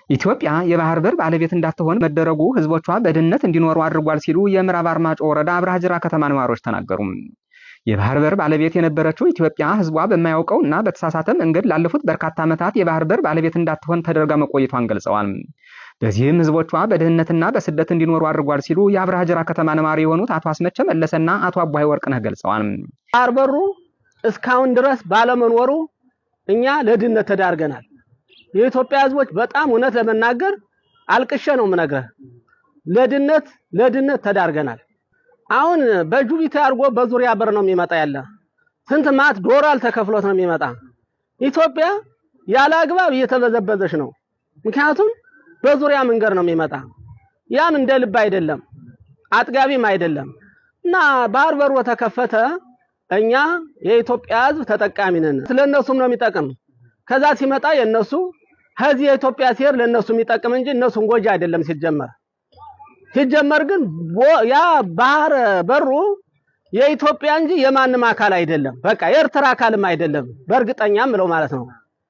ኢትዮጵያ የባህር በር ባለቤት እንዳትሆን መደረጉ ህዝቦቿ በድህነት እንዲኖሩ አድርጓል ሲሉ የምዕራብ አርማጭሆ ወረዳ አብርሃ ጅራ ከተማ ነዋሪዎች ተናገሩ። የባህር በር ባለቤት የነበረችው ኢትዮጵያ ህዝቧ በማያውቀው እና በተሳሳተ መንገድ ላለፉት በርካታ ዓመታት የባህር በር ባለቤት እንዳትሆን ተደርጋ መቆየቷን ገልጸዋል። በዚህም ህዝቦቿ በድህነትና በስደት እንዲኖሩ አድርጓል ሲሉ የአብርሃ ጅራ ከተማ ነዋሪ የሆኑት አቶ አስመቸ መለሰና አቶ አባይ ወርቅነህ ገልጸዋል። ባህር በሩ እስካሁን ድረስ ባለመኖሩ እኛ ለድህነት ተዳርገናል። የኢትዮጵያ ህዝቦች በጣም እውነት ለመናገር አልቅሼ ነው የምነግርህ፣ ለድህነት ተዳርገናል። አሁን በጁቢቲ አድርጎ በዙሪያ በር ነው የሚመጣ ያለ ስንት ማት ዶላር ተከፍሎት ነው የሚመጣ። ኢትዮጵያ ያለ አግባብ እየተበዘበዘች ነው። ምክንያቱም በዙሪያ መንገድ ነው የሚመጣ፣ ያም እንደ ልብ አይደለም፣ አጥጋቢም አይደለም እና ባህር በሩ ተከፈተ። እኛ የኢትዮጵያ ህዝብ ተጠቃሚ ነን። ስለነሱም ነው የሚጠቅም። ከዛ ሲመጣ የነሱ ከዚህ የኢትዮጵያ ሲር ለነሱ የሚጠቅም እንጂ እነሱን ጎጂ አይደለም። ሲጀመር ግን ያ ባህር በሩ የኢትዮጵያ እንጂ የማንም አካል አይደለም። በቃ የኤርትራ አካልም አይደለም። በእርግጠኛም ብለው ማለት ነው።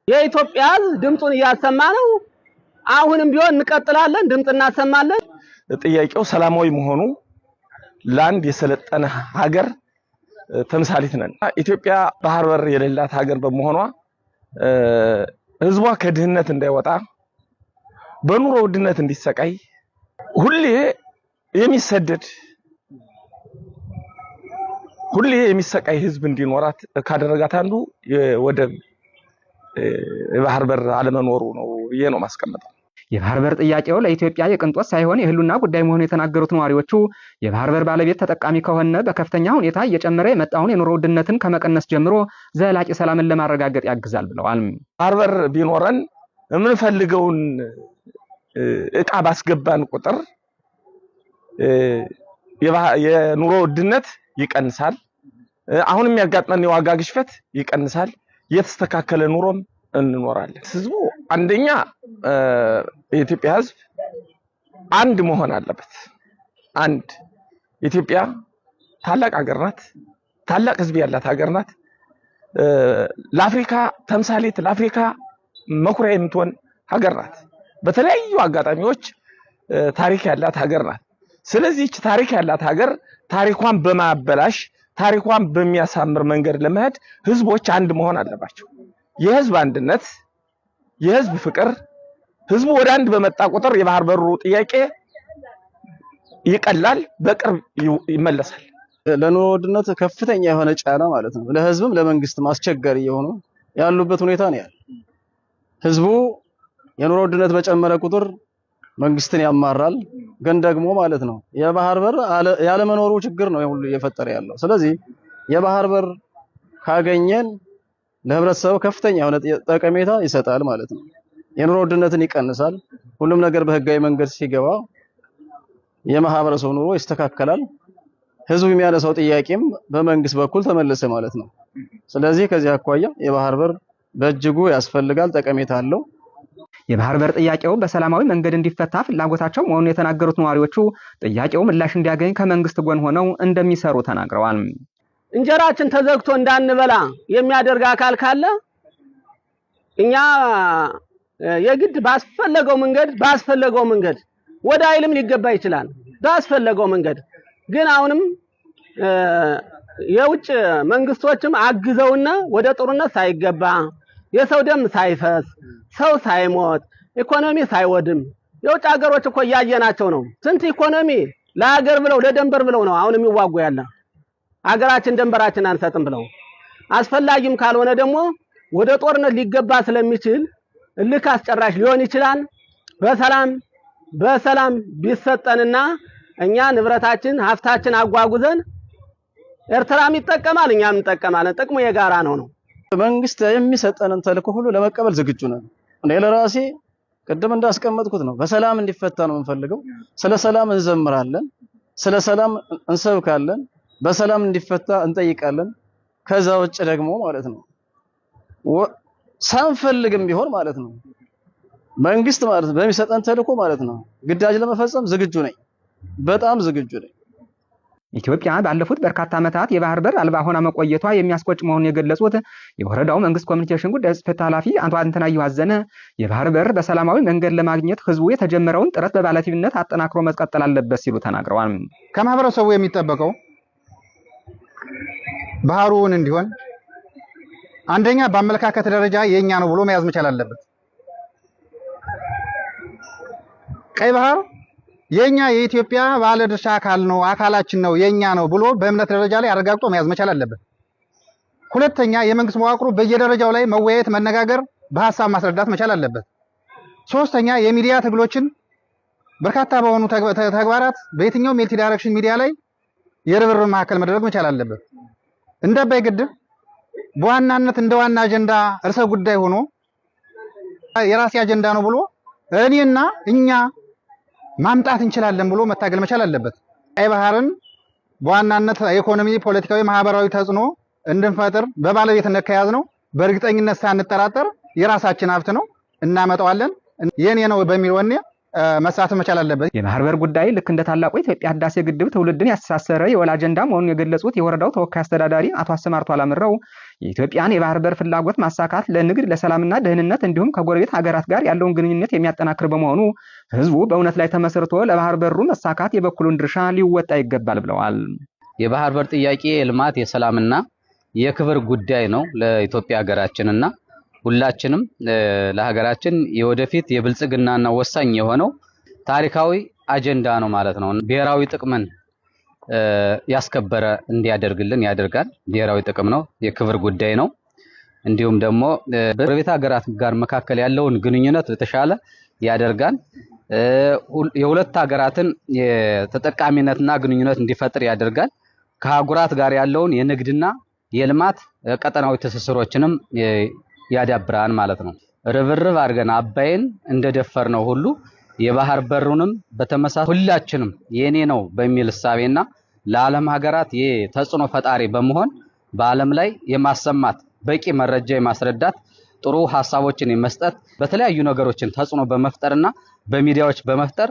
የኢትዮጵያ ህዝብ ድምጹን እያሰማ ነው። አሁንም ቢሆን እንቀጥላለን፣ ድምጽ እናሰማለን። ጥያቄው ሰላማዊ መሆኑ ለአንድ የሰለጠነ ሀገር ተምሳሌት ነን። ኢትዮጵያ ባህር በር የሌላት ሀገር በመሆኗ ህዝቧ ከድህነት እንዳይወጣ፣ በኑሮ ውድነት እንዲሰቃይ፣ ሁሌ የሚሰቃይ ህዝብ እንዲኖራት ካደረጋት አንዱ ወደብ የባህር በር አለመኖሩ ነው ብዬ ነው ማስቀመጠው። የባህር በር ጥያቄው ለኢትዮጵያ የቅንጦት ሳይሆን የህልውና ጉዳይ መሆኑን የተናገሩት ነዋሪዎቹ የባህር በር ባለቤት ተጠቃሚ ከሆነ በከፍተኛ ሁኔታ እየጨመረ የመጣውን የኑሮ ውድነትን ከመቀነስ ጀምሮ ዘላቂ ሰላምን ለማረጋገጥ ያግዛል ብለዋል። ባህር በር ቢኖረን የምንፈልገውን እቃ ባስገባን ቁጥር የኑሮ ውድነት ይቀንሳል። አሁን የሚያጋጥመን የዋጋ ግሽበት ይቀንሳል። የተስተካከለ ኑሮም እንኖራለን። ህዝቡ አንደኛ የኢትዮጵያ ህዝብ አንድ መሆን አለበት። አንድ ኢትዮጵያ ታላቅ ሀገር ናት። ታላቅ ህዝብ ያላት ሀገር ናት። ለአፍሪካ ተምሳሌት፣ ለአፍሪካ መኩሪያ የምትሆን ሀገር ናት። በተለያዩ አጋጣሚዎች ታሪክ ያላት ሀገር ናት። ስለዚህ ታሪክ ያላት ሀገር ታሪኳን በማበላሽ ታሪኳን በሚያሳምር መንገድ ለመሄድ ህዝቦች አንድ መሆን አለባቸው። የህዝብ አንድነት፣ የህዝብ ፍቅር፣ ህዝቡ ወደ አንድ በመጣ ቁጥር የባህር በሩ ጥያቄ ይቀላል፣ በቅርብ ይመለሳል። ለኑሮ ውድነት ከፍተኛ የሆነ ጫና ማለት ነው ለህዝብም ለመንግስትም አስቸጋሪ የሆኑ ያሉበት ሁኔታ ነው ያለው። ህዝቡ የኑሮ ውድነት በጨመረ ቁጥር መንግስትን ያማራል። ግን ደግሞ ማለት ነው የባህር በር ያለ መኖሩ ችግር ነው ሁሉ እየፈጠረ ያለው። ስለዚህ የባህር በር ካገኘን ለህብረተሰቡ ከፍተኛ የሆነ ጠቀሜታ ይሰጣል ማለት ነው። የኑሮ ውድነትን ይቀንሳል። ሁሉም ነገር በህጋዊ መንገድ ሲገባ የማህበረሰቡ ኑሮ ይስተካከላል። ህዝቡ የሚያነሳው ጥያቄም በመንግስት በኩል ተመለሰ ማለት ነው። ስለዚህ ከዚህ አኳያ የባህር በር በእጅጉ ያስፈልጋል፣ ጠቀሜታ አለው። የባህር በር ጥያቄው በሰላማዊ መንገድ እንዲፈታ ፍላጎታቸው መሆኑን የተናገሩት ነዋሪዎቹ ጥያቄው ምላሽ እንዲያገኝ ከመንግስት ጎን ሆነው እንደሚሰሩ ተናግረዋል። እንጀራችን ተዘግቶ እንዳንበላ የሚያደርግ አካል ካለ እኛ የግድ ባስፈለገው መንገድ ወደ ኃይልም ሊገባ ይችላል። ባስፈለገው መንገድ ግን አሁንም የውጭ መንግስቶችም አግዘውና ወደ ጦርነት ሳይገባ የሰው ደም ሳይፈስ ሰው ሳይሞት ኢኮኖሚ ሳይወድም የውጭ ሀገሮች እኮ ያየናቸው ነው። ስንት ኢኮኖሚ ለሀገር ብለው ለደንበር ብለው ነው አሁን የሚዋጉ ያለ ሀገራችን ደንበራችን አንሰጥም ብለው። አስፈላጊም ካልሆነ ደግሞ ወደ ጦርነት ሊገባ ስለሚችል እልክ አስጨራሽ ሊሆን ይችላል። በሰላም ቢሰጠንና እኛ ንብረታችን ሀብታችን አጓጉዘን ኤርትራም ይጠቀማል እኛም እንጠቀማለን። ጥቅሙ የጋራ ነው። መንግስት የሚሰጠንን ተልእኮ ሁሉ ለመቀበል ዝግጁ ነን። እኔ ለራሴ ቅድም እንዳስቀመጥኩት ነው በሰላም እንዲፈታ ነው የምንፈልገው። ስለ ሰላም እንዘምራለን፣ ስለ ሰላም እንሰብካለን፣ በሰላም እንዲፈታ እንጠይቃለን። ከዛ ውጭ ደግሞ ማለት ነው ሳንፈልግም ቢሆን ማለት ነው መንግስት ማለት በሚሰጠን ተልእኮ ማለት ነው ግዳጅ ለመፈጸም ዝግጁ ነኝ፣ በጣም ዝግጁ ነኝ። ኢትዮጵያ ባለፉት በርካታ ዓመታት የባህር በር አልባ ሆና መቆየቷ የሚያስቆጭ መሆኑን የገለጹት የወረዳው መንግስት ኮሚኒኬሽን ጉዳይ ጽሕፈት ኃላፊ አቶ አንተነህ አዘነ የባህር በር በሰላማዊ መንገድ ለማግኘት ህዝቡ የተጀመረውን ጥረት በባለቤትነት አጠናክሮ መቀጠል አለበት ሲሉ ተናግረዋል። ከማህበረሰቡ የሚጠበቀው ባህሩን እንዲሆን አንደኛ በአመለካከት ደረጃ የኛ ነው ብሎ መያዝ መቻል አለበት። ቀይ ባህር የኛ የኢትዮጵያ ባለድርሻ አካል ነው፣ አካላችን ነው፣ የኛ ነው ብሎ በእምነት ደረጃ ላይ አረጋግጦ መያዝ መቻል አለበት። ሁለተኛ የመንግስት መዋቅሩ በየደረጃው ላይ መወያየት፣ መነጋገር፣ በሐሳብ ማስረዳት መቻል አለበት። ሶስተኛ የሚዲያ ትግሎችን በርካታ በሆኑ ተግባራት በየትኛው መልቲ ዳይሬክሽን ሚዲያ ላይ የርብርብ ማዕከል መደረግ መቻል አለበት። እንደ አባይ ግድብ በዋናነት እንደ ዋና አጀንዳ ርዕሰ ጉዳይ ሆኖ የራሴ አጀንዳ ነው ብሎ እኔና እኛ ማምጣት እንችላለን ብሎ መታገል መቻል አለበት። ቀይ ባህርን በዋናነት ኢኮኖሚ፣ ፖለቲካዊ፣ ማህበራዊ ተጽዕኖ እንድንፈጥር በባለቤትነት ከያዝ ነው በእርግጠኝነት ሳንጠራጠር የራሳችን ሀብት ነው፣ እናመጣዋለን፣ የኔ ነው በሚል ወኔ መሳተፍ መቻል አለበት። የባህር በር ጉዳይ ልክ እንደ ታላቁ የኢትዮጵያ ህዳሴ ግድብ ትውልድን ያስተሳሰረ የወል አጀንዳ መሆኑን የገለጹት የወረዳው ተወካይ አስተዳዳሪ አቶ አሰማርቶ አላምረው የኢትዮጵያን የባህር በር ፍላጎት ማሳካት ለንግድ፣ ለሰላምና ደህንነት እንዲሁም ከጎረቤት ሀገራት ጋር ያለውን ግንኙነት የሚያጠናክር በመሆኑ ህዝቡ በእውነት ላይ ተመስርቶ ለባህር በሩ መሳካት የበኩሉን ድርሻ ሊወጣ ይገባል ብለዋል። የባህር በር ጥያቄ የልማት፣ የሰላምና የክብር ጉዳይ ነው ለኢትዮጵያ ሀገራችንና ሁላችንም ለሀገራችን የወደፊት የብልጽግናና ወሳኝ የሆነው ታሪካዊ አጀንዳ ነው ማለት ነው። ብሔራዊ ጥቅምን ያስከበረ እንዲያደርግልን ያደርጋል። ብሔራዊ ጥቅም ነው፣ የክብር ጉዳይ ነው። እንዲሁም ደግሞ በጎረቤት ሀገራት ጋር መካከል ያለውን ግንኙነት የተሻለ ያደርጋል። የሁለት ሀገራትን የተጠቃሚነትና ግንኙነት እንዲፈጥር ያደርጋል። ከአህጉራት ጋር ያለውን የንግድና የልማት ቀጠናዊ ትስስሮችንም ያዳብራን ማለት ነው። ርብርብ አድርገን አባይን እንደደፈርነው ሁሉ የባህር በሩንም በተመሳሳይ ሁላችንም የኔ ነው በሚል እሳቤና ለዓለም ሀገራት የተጽዕኖ ፈጣሪ በመሆን በዓለም ላይ የማሰማት በቂ መረጃ የማስረዳት ጥሩ ሐሳቦችን የመስጠት በተለያዩ ነገሮችን ተጽዕኖ በመፍጠርና በሚዲያዎች በመፍጠር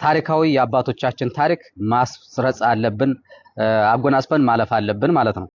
ታሪካዊ የአባቶቻችን ታሪክ ማስረጽ አለብን፣ አጎናጽፈን ማለፍ አለብን ማለት ነው።